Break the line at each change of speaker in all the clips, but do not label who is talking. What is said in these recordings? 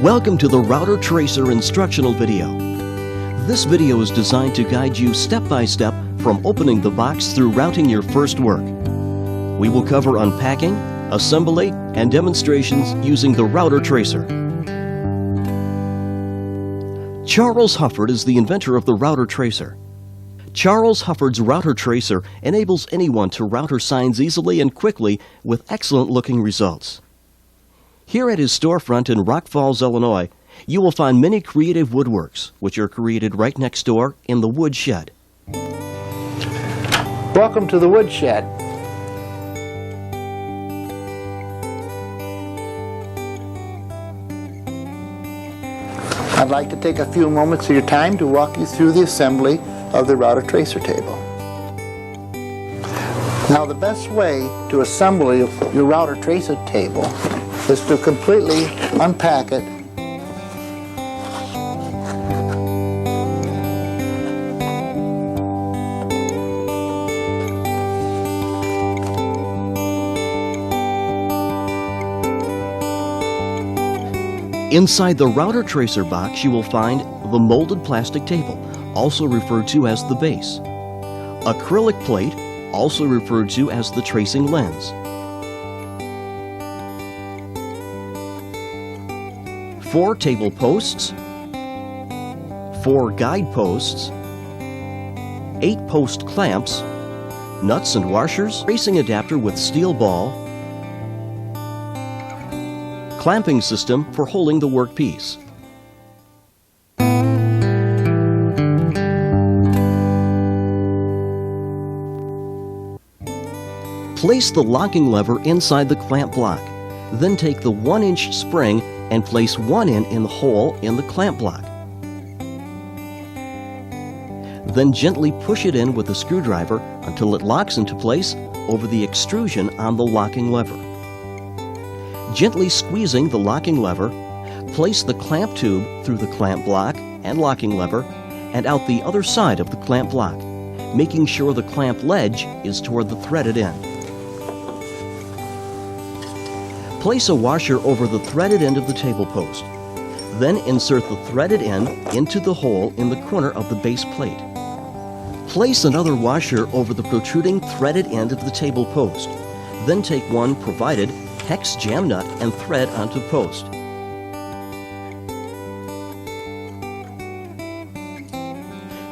Welcome to the Router Tracer instructional video. This video is designed to guide you step by step from opening the box through routing your first work. We will cover unpacking, assembly, and demonstrations using the Router Tracer. Charles Hufford is the inventor of the Router Tracer. Charles Hufford's Router Tracer enables anyone to router signs easily and quickly with excellent looking results. Here at his storefront in Rock Falls, Illinois, you will find many creative woodworks, which are created right next door in the wood shed.
Welcome to the wood shed. I'd like to take a few moments of your time to walk you through the assembly of the Router Tracer table. Now, the best way to assemble your Router Tracer table is to completely unpack it .
Inside the Router Tracer box, you will find the molded plastic table, also referred to as the base, acrylic plate, also referred to as the tracing lens, 4 table posts, 4 guide posts, 8 post clamps, nuts and washers, tracing adapter with steel ball, clamping system for holding the workpiece. Place the locking lever inside the clamp block. Then take the 1-inch spring and place 1 end in the hole in the clamp block. Then gently push it in with a screwdriver until it locks into place over the extrusion on the locking lever. Gently squeezing the locking lever, place the clamp tube through the clamp block and locking lever and out the other side of the clamp block, making sure the clamp ledge is toward the threaded end. Place a washer over the threaded end of the table post. Then insert the threaded end into the hole in the corner of the base plate. Place another washer over the protruding threaded end of the table post. Then take one provided hex jam nut and thread onto post.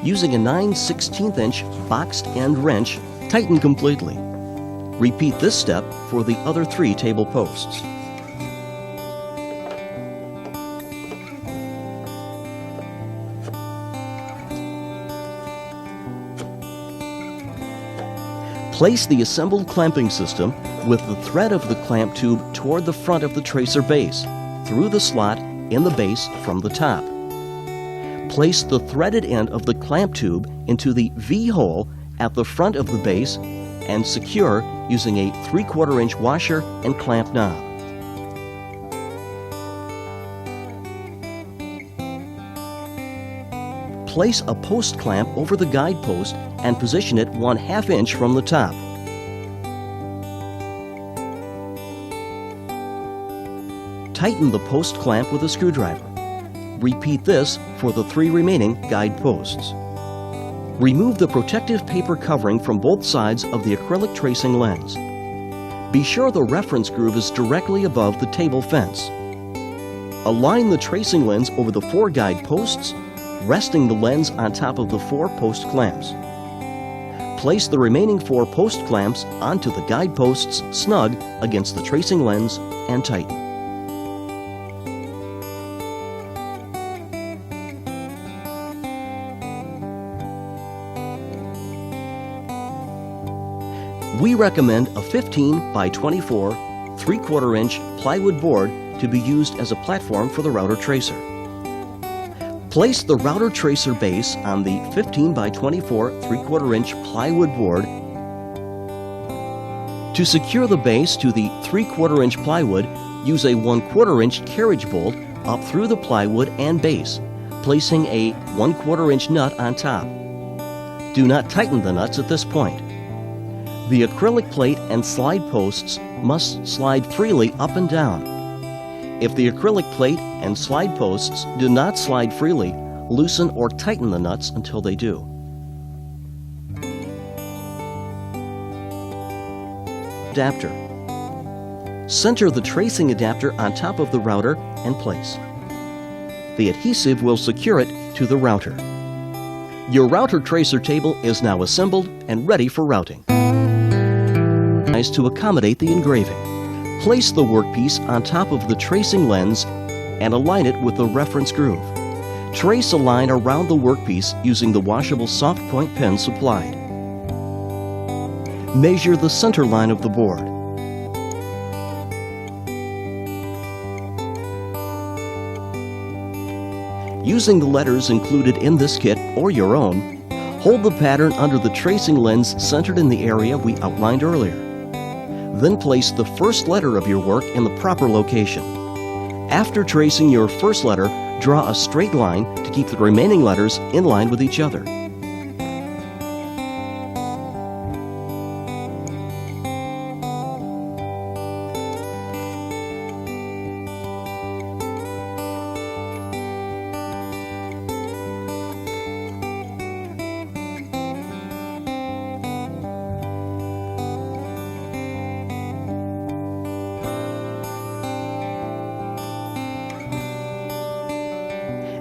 Using a 9/16" boxed end wrench, tighten completely. Repeat this step for the other 3 table posts. Place the assembled clamping system with the thread of the clamp tube toward the front of the tracer base, through the slot in the base from the top. Place the threaded end of the clamp tube into the V-hole at the front of the base and secure using a 3/4-inch washer and clamp knob. Place a post clamp over the guide post and position it 1/2 inch from the top. Tighten the post clamp with a screwdriver. Repeat this for the 3 remaining guide posts. Remove the protective paper covering from both sides of the acrylic tracing lens. Be sure the reference groove is directly above the table fence. Align the tracing lens over the 4 guide posts, resting the lens on top of the 4 post clamps. Place the remaining 4 post clamps onto the guide posts snug against the tracing lens and tighten. We recommend a 15 by 24 3/4-inch plywood board to be used as a platform for the Router Tracer. Place the Router Tracer base on the 15 by 24 3/4-inch plywood board. To secure the base to the 3/4-inch plywood, use a 1/4-inch carriage bolt up through the plywood and base, placing a 1/4-inch nut on top. Do not tighten the nuts at this point. The acrylic plate and slide posts must slide freely up and down. If the acrylic plate and slide posts do not slide freely, loosen or tighten the nuts until they do. Adapter. Center the tracing adapter on top of the router and place. The adhesive will secure it to the router. Your router tracer table is now assembled and ready for routing. To accommodate the engraving. Place the workpiece on top of the tracing lens and align it with the reference groove. Trace a line around the workpiece using the washable soft point pen supplied. Measure the center line of the board. Using the letters included in this kit or your own, hold the pattern under the tracing lens centered in the area we outlined earlier. Then place the first letter of your work in the proper location. After tracing your first letter, draw a straight line to keep the remaining letters in line with each other.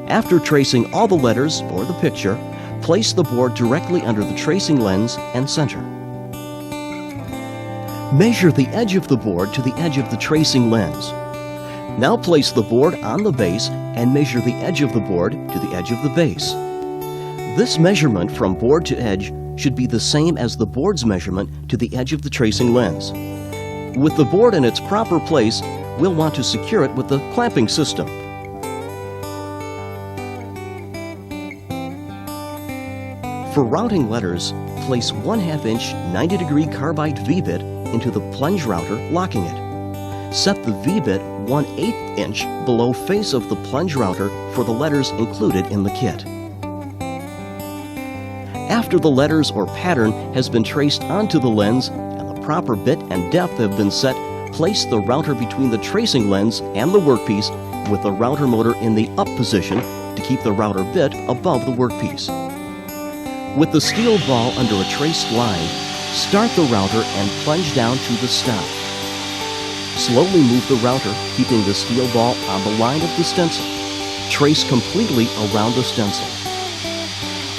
After tracing all the letters or the picture, place the board directly under the tracing lens and center. Measure the edge of the board to the edge of the tracing lens. Now place the board on the base and measure the edge of the board to the edge of the base. This measurement from board to edge should be the same as the board's measurement to the edge of the tracing lens. With the board in its proper place, we'll want to secure it with the clamping system. For routing letters, place 1/2 inch 90-degree carbide V-bit into the plunge router, locking it. Set the V-bit 1/8 inch below face of the plunge router for the letters included in the kit. After the letters or pattern has been traced onto the lens and the proper bit and depth have been set, place the router between the tracing lens and the workpiece with the router motor in the up position to keep the router bit above the workpiece. With the steel ball under a traced line, start the router and plunge down to the stop. Slowly move the router, keeping the steel ball on the line of the stencil. Trace completely around the stencil.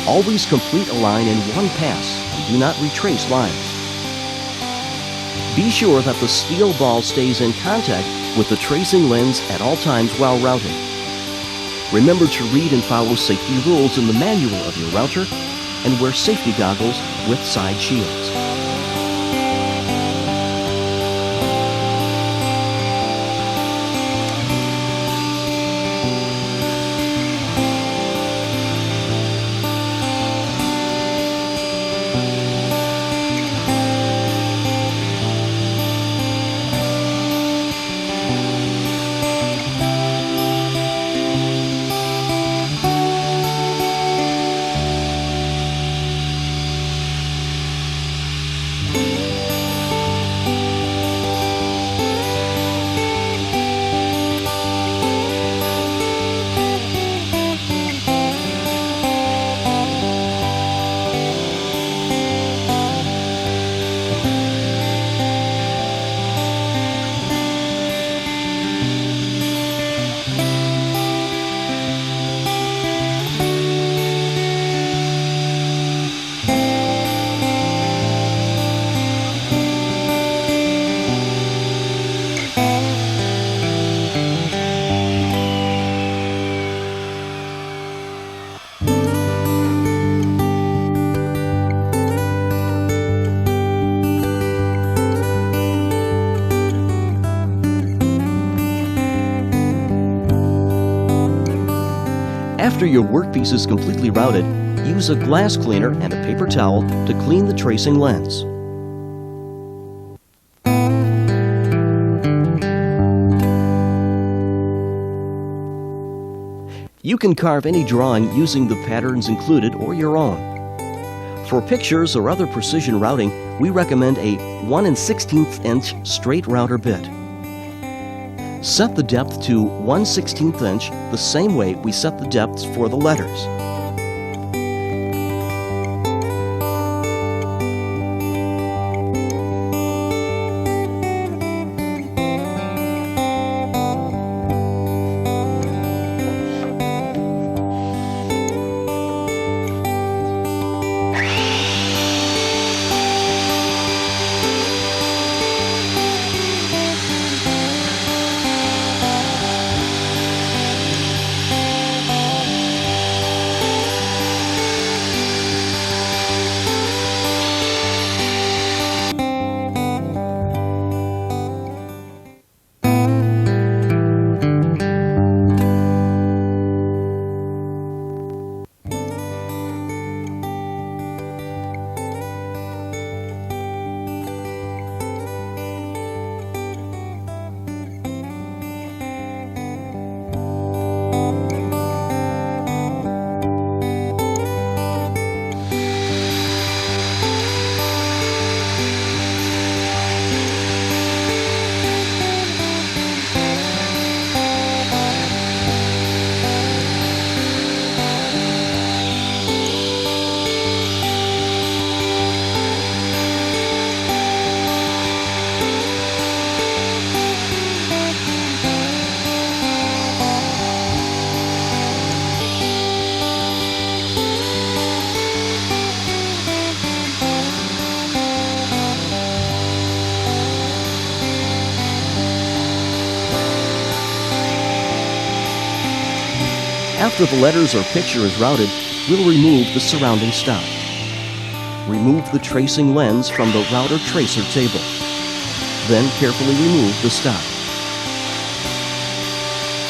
Always complete a line in one pass and do not retrace lines. Be sure that the steel ball stays in contact with the tracing lens at all times while routing. Remember to read and follow safety rules in the manual of your router and wear safety goggles with side shields. After your workpiece is completely routed, use a glass cleaner and a paper towel to clean the tracing lens. You can carve any drawing using the patterns included or your own. For pictures or other precision routing, we recommend a 1 16th inch straight router bit. Set the depth to 1/16 inch the same way we set the depths for the letters. After the letters or picture is routed, we'll remove the surrounding stock. Remove the tracing lens from the router tracer table. Then carefully remove the stock.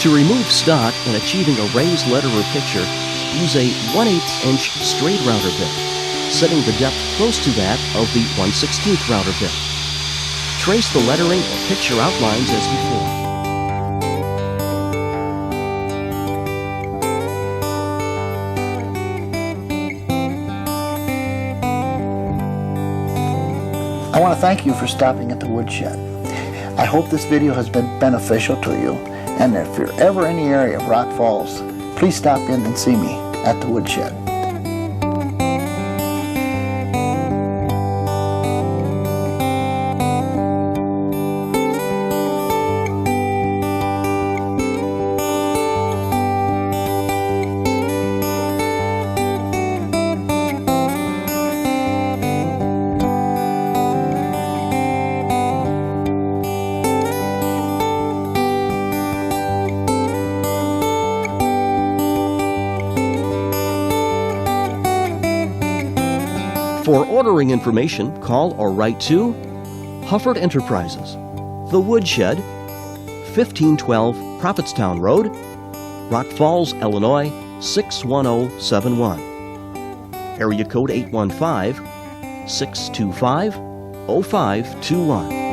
To remove stock in achieving a raised letter or picture, use a 1/8 inch straight router bit, setting the depth close to that of the 1/16 router bit. Trace the lettering or picture outlines as before.
I want to thank you for stopping at the woodshed. I hope this video has been beneficial to you, and if you're ever in the area of Rock Falls, please stop in and see me at the woodshed.
For ordering information, call or write to Hufford Enterprises, The Woodshed, 1512 Prophetstown Road, Rock Falls, Illinois, 61071. Area code 815-625-0521.